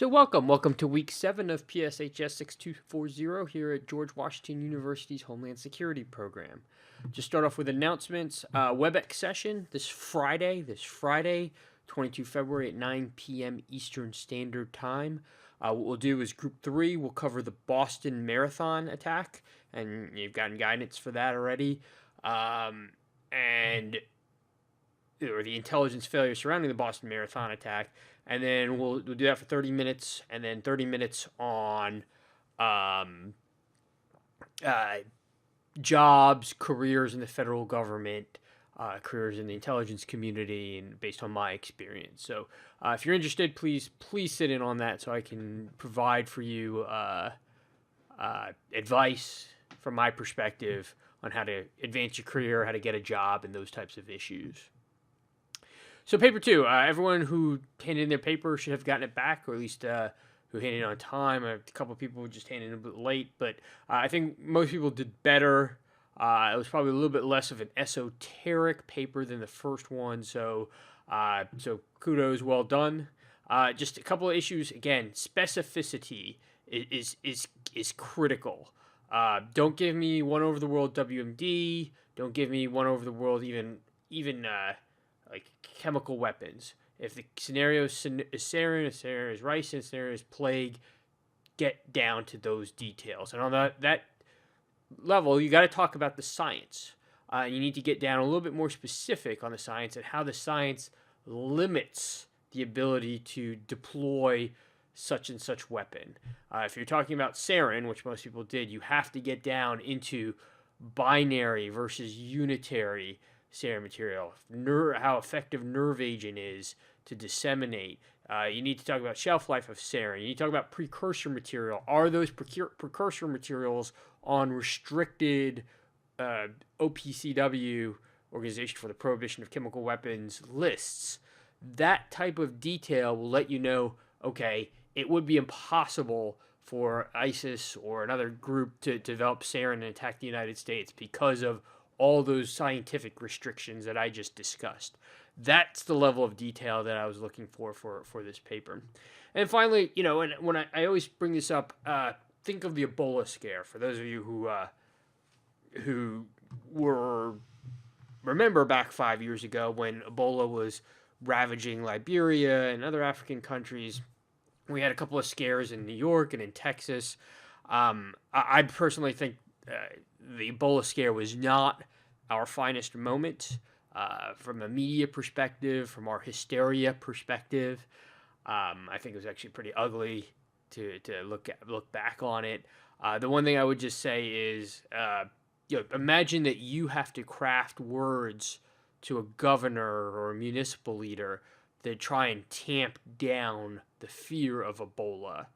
So welcome to week 7 of PSHS 6240 here at George Washington University's Homeland Security Program. Just start off with announcements. WebEx session this Friday, 22 February at 9 p.m. Eastern Standard Time. What we'll do is Group 3 will cover the Boston Marathon attack, and you've gotten guidance for that already. Or the intelligence failure surrounding the Boston Marathon attack, and then we'll do that for 30 minutes, and then 30 minutes on jobs, careers in the federal government, careers in the intelligence community, and based on my experience. So if you're interested, please sit in on that so I can provide for you advice from my perspective on how to advance your career, how to get a job, and those types of issues. So paper 2, everyone who handed in their paper should have gotten it back, or at least who handed it on time. A couple of people just handed it a bit late, but I think most people did better. It was probably a little bit less of an esoteric paper than the first one, so kudos, well done. Just a couple of issues. Again, specificity is critical. Don't give me one over the world WMD. Don't give me one over the world even like chemical weapons. If the scenario is sarin, if scenario is rice, and scenario is plague, get down to those details. And on that level, you got to talk about the science. You need to get down a little bit more specific on the science and how the science limits the ability to deploy such and such weapon. If you're talking about sarin, which most people did, you have to get down into binary versus unitary sarin material, how effective nerve agent is to disseminate. You need to talk about shelf life of sarin. You need to talk about precursor material. Are those precursor materials on restricted OPCW, Organization for the Prohibition of Chemical Weapons, lists? That type of detail will let you know, okay, it would be impossible for ISIS or another group to develop sarin and attack the United States because of all those scientific restrictions that I just discussed. That's the level of detail that I was looking for this paper. And finally, and when I always bring this up, think of the Ebola scare. For those of you who remember back 5 years ago when Ebola was ravaging Liberia and other African countries, we had a couple of scares in New York and in Texas. I personally think the Ebola scare was not our finest moment from a media perspective, from our hysteria perspective. I think it was actually pretty ugly to look back on it. The one thing I would just say is, imagine that you have to craft words to a governor or a municipal leader that try and tamp down the fear of Ebola.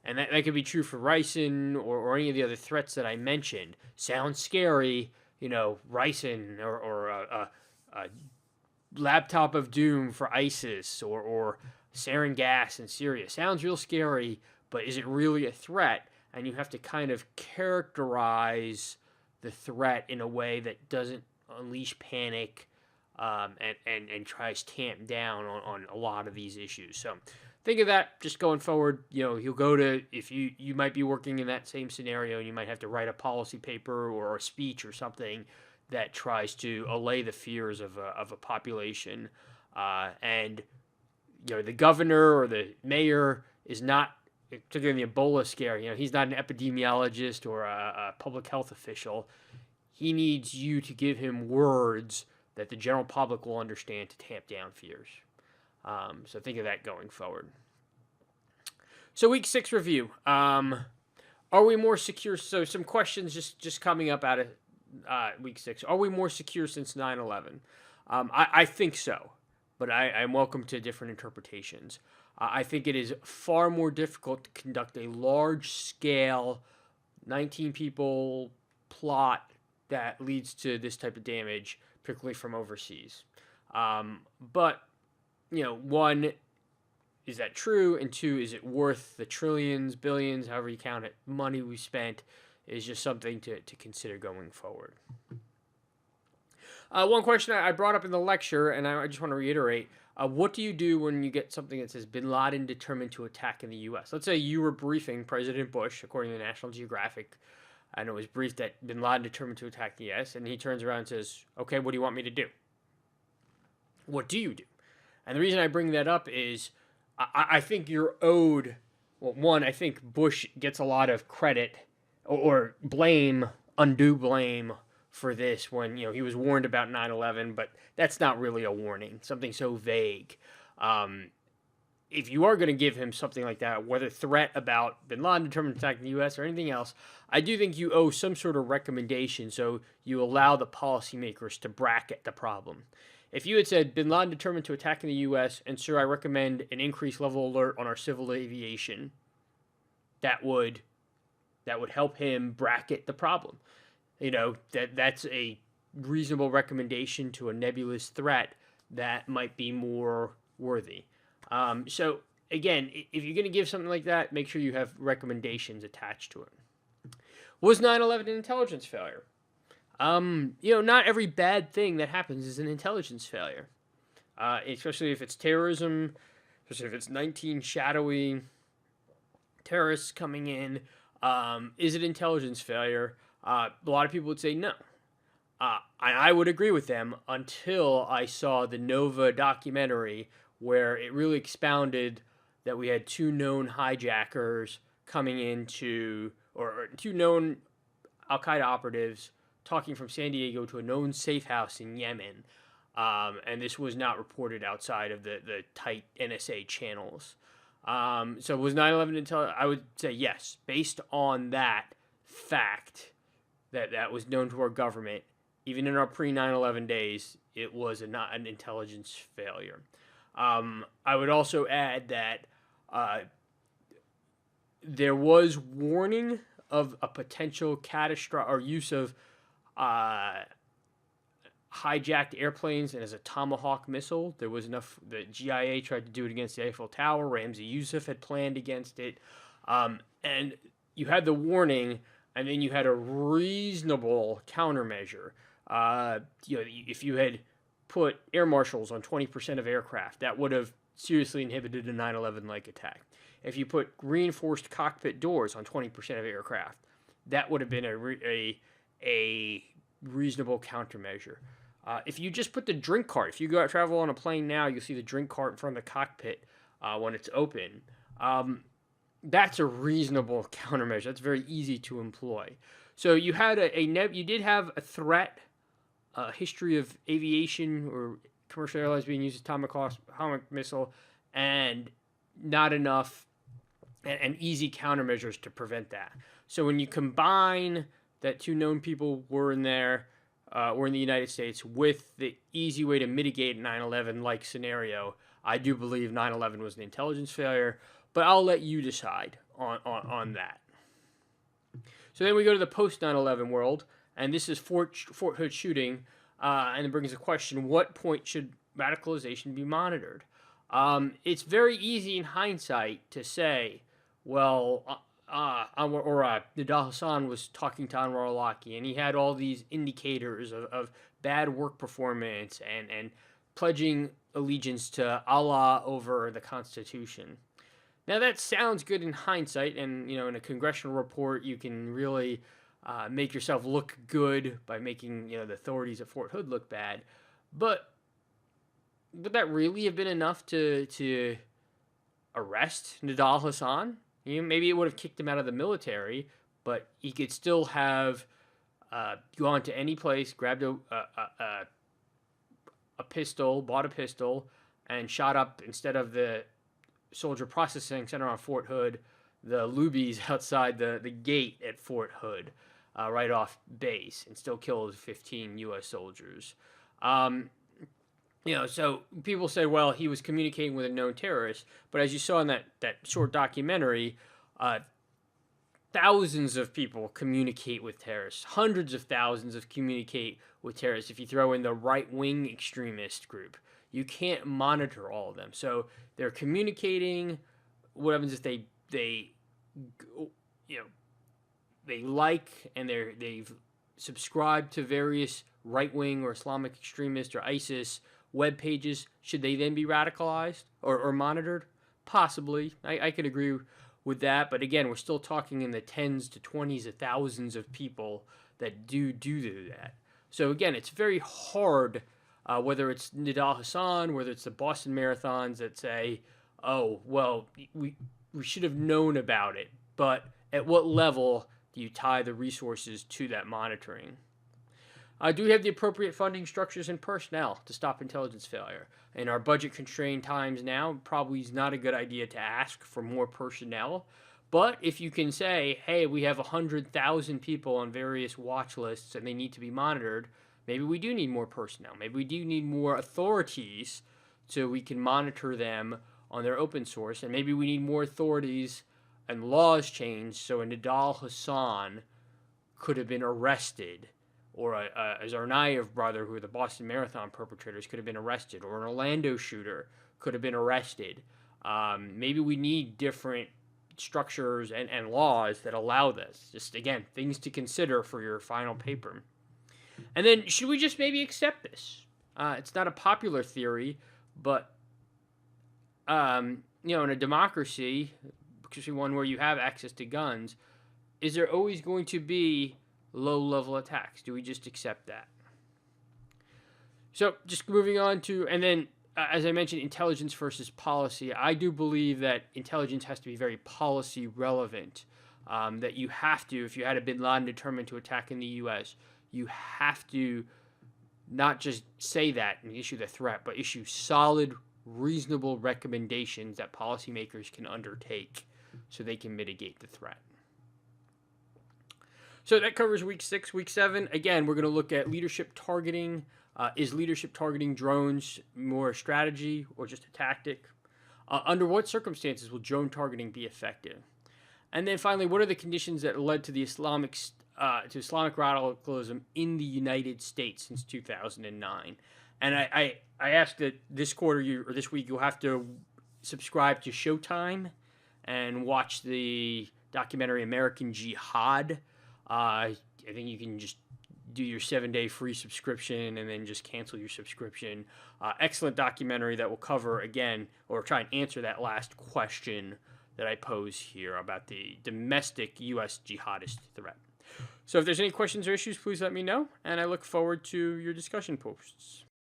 And that could be true for ricin or any of the other threats that I mentioned. Sounds scary, ricin or a laptop of doom for ISIS or sarin gas in Syria. Sounds real scary, but is it really a threat? And you have to kind of characterize the threat in a way that doesn't unleash panic and tries to tamp down on a lot of these issues. So think of that just going forward. You'll go to, if you might be working in that same scenario, and you might have to write a policy paper or a speech or something that tries to allay the fears of a population. And the governor or the mayor is not, particularly in the Ebola scare, he's not an epidemiologist or a public health official. He needs you to give him words that the general public will understand to tamp down fears. So think of that going forward. So week 6 review. Are we more secure? So some questions just coming up out of week 6. Are we more secure since 9/11? I think so, but I'm welcome to different interpretations. I think it is far more difficult to conduct a large-scale 19 people plot that leads to this type of damage, particularly from overseas. But one, is that true? And two, is it worth the trillions, billions, however you count it, money we spent? Is just something to consider going forward. One question I brought up in the lecture, and I just want to reiterate, What do you do when you get something that says Bin Laden determined to attack in the U.S.? Let's say you were briefing President Bush, according to National Geographic, and it was briefed that Bin Laden determined to attack the U.S., and he turns around and says, okay, what do you want me to do? What do you do? And the reason I bring that up is I think you're owed, well, one, I think Bush gets a lot of credit or blame, undue blame for this when, he was warned about 9/11, but that's not really a warning, something so vague. If you are going to give him something like that, whether threat about Bin Laden determined to attack the U.S. or anything else, I do think you owe some sort of recommendation so you allow the policymakers to bracket the problem. If you had said Bin Laden determined to attack in the U.S., and sir, I recommend an increased level alert on our civil aviation, that would help him bracket the problem. That's a reasonable recommendation to a nebulous threat that might be more worthy. So again, if you're going to give something like that, make sure you have recommendations attached to it. Was 9/11 an intelligence failure? Not every bad thing that happens is an intelligence failure. Especially if it's terrorism, especially if it's 19 shadowy terrorists coming in. Is it intelligence failure? A lot of people would say no. I would agree with them until I saw the Nova documentary where it really expounded that we had two known hijackers coming into, or two known Al-Qaeda operatives talking from San Diego to a known safe house in Yemen. And this was not reported outside of the tight NSA channels. So was 9/11 intelligence? I would say yes. Based on that fact that was known to our government, even in our pre-9/11 days, it was not an intelligence failure. I would also add that there was warning of a potential catastrophic or use of hijacked airplanes and as a Tomahawk missile. There was enough. The GIA tried to do it against the Eiffel Tower. Ramzi Youssef had planned against it. And you had the warning, and then you had a reasonable countermeasure. If you had put air marshals on 20% of aircraft, that would have seriously inhibited a 9/11-like attack. If you put reinforced cockpit doors on 20% of aircraft, that would have been a reasonable countermeasure. If you just put the drink cart, if you go out travel on a plane now, you'll see the drink cart in front of the cockpit when it's open. That's a reasonable countermeasure. That's very easy to employ. So you had you did have a threat, history of aviation or commercial airlines being used as atomic missile, and not enough and easy countermeasures to prevent that. So when you combine that two known people were in there, were in the United States, with the easy way to mitigate 9/11-like scenario, I do believe 9/11 was an intelligence failure, but I'll let you decide on that. So then we go to the post-9/11 world, and this is Fort Hood shooting, and it brings a question: what point should radicalization be monitored? It's very easy in hindsight to say, well, Nidal Hassan was talking to Anwar al-Awlaki, and he had all these indicators of bad work performance and pledging allegiance to Allah over the Constitution. Now that sounds good in hindsight, and in a congressional report you can really make yourself look good by making the authorities at Fort Hood look bad. But would that really have been enough to arrest Nidal Hassan? Maybe it would have kicked him out of the military, but he could still have gone to any place, grabbed a pistol, bought a pistol, and shot up, instead of the soldier processing center on Fort Hood, the Lubies outside the gate at Fort Hood, right off base, and still killed 15 U.S. soldiers. So people say, well, he was communicating with a known terrorist, but as you saw in that short documentary, thousands of people communicate with terrorists. Hundreds of thousands of communicate with terrorists if you throw in the right-wing extremist group. You can't monitor all of them. So they're communicating. What happens if they like and they've subscribed to various right-wing or Islamic extremists or ISIS web pages, should they then be radicalized or monitored? Possibly. I could agree with that. But again, we're still talking in the tens to 20s of thousands of people that do that. So again, it's very hard, whether it's Nidal Hassan, whether it's the Boston Marathons that say, oh, well, we should have known about it. But at what level do you tie the resources to that monitoring? Do we have the appropriate funding structures and personnel to stop intelligence failure? In our budget-constrained times now, probably is not a good idea to ask for more personnel. But if you can say, hey, we have 100,000 people on various watch lists and they need to be monitored, maybe we do need more personnel. Maybe we do need more authorities so we can monitor them on their open source. And maybe we need more authorities and laws changed so a Nidal Hassan could have been arrested, or a Tsarnaev brother, who are the Boston Marathon perpetrators, could have been arrested, or an Orlando shooter could have been arrested. Maybe we need different structures and laws that allow this. Just, again, things to consider for your final paper. And then, should we just maybe accept this? It's not a popular theory, but, in a democracy, especially one where you have access to guns, is there always going to be low-level attacks? Do we just accept that? So just moving on to, and then as I mentioned, intelligence versus policy. I do believe that intelligence has to be very policy relevant. That you have to, if you had a bin Laden determined to attack in the U.S., you have to not just say that and issue the threat, but issue solid, reasonable recommendations that policymakers can undertake so they can mitigate the threat. So that covers week 6. Week 7, again, we're going to look at leadership targeting. Is leadership targeting drones more a strategy or just a tactic? Under what circumstances will drone targeting be effective? And then finally, what are the conditions that led to the Islamic radicalism in the United States since 2009? And I asked that this quarter or this week you'll have to subscribe to Showtime and watch the documentary American Jihad. I think you can just do your 7-day free subscription and then just cancel your subscription. Excellent documentary that will cover, again, or try and answer that last question that I pose here about the domestic U.S. jihadist threat. So if there's any questions or issues, please let me know, and I look forward to your discussion posts.